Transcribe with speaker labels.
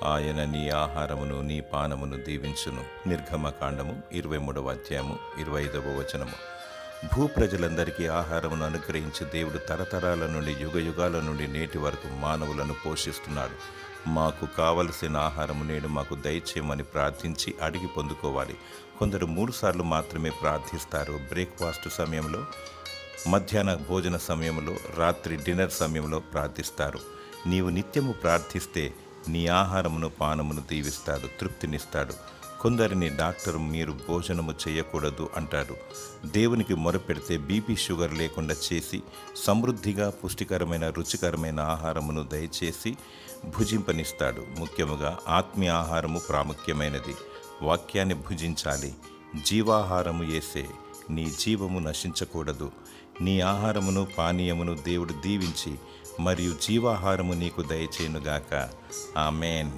Speaker 1: ఆయన నీ ఆహారమును నీ పానమును దీవించును. నిర్గమకాండము 23వ అధ్యాయము 25వ వచనము. భూప్రజలందరికీ ఆహారమును అనుగ్రహించి దేవుడు తరతరాల నుండి యుగయుగాల నుండి నేటి వరకు మానవులను పోషిస్తున్నాడు. మాకు కావలసిన ఆహారము నేడు మాకు దయచేయమని ప్రార్థించి అడిగి పొందుకోవాలి. కొందరు 3 సార్లు మాత్రమే ప్రార్థిస్తారు. బ్రేక్ఫాస్ట్ సమయంలో, మధ్యాహ్న భోజన సమయంలో, రాత్రి డిన్నర్ సమయంలో ప్రార్థిస్తారు. నీవు నిత్యము ప్రార్థిస్తే నీ ఆహారమును పానమును దీవిస్తాడు, తృప్తినిస్తాడు. కొందరిని డాక్టర్ మీరు భోజనము చేయకూడదు అంటాడు. దేవునికి మొరపెడితే బీపీ షుగర్ లేకుండా చేసి సమృద్ధిగా పుష్టికరమైన రుచికరమైన ఆహారమును దయచేసి భుజింపనిస్తాడు. ముఖ్యముగా ఆత్మీయ ఆహారము ప్రాముఖ్యమైనది. వాక్యాన్ని భుజించాలి. జీవాహారము యేసే. నీ జీవము నశించకూడదు. నీ ఆహారమును పానీయమును దేవుడు దీవించి మరియు జీవాహారము నీకు దయచేయునుగాక. ఆమేన్.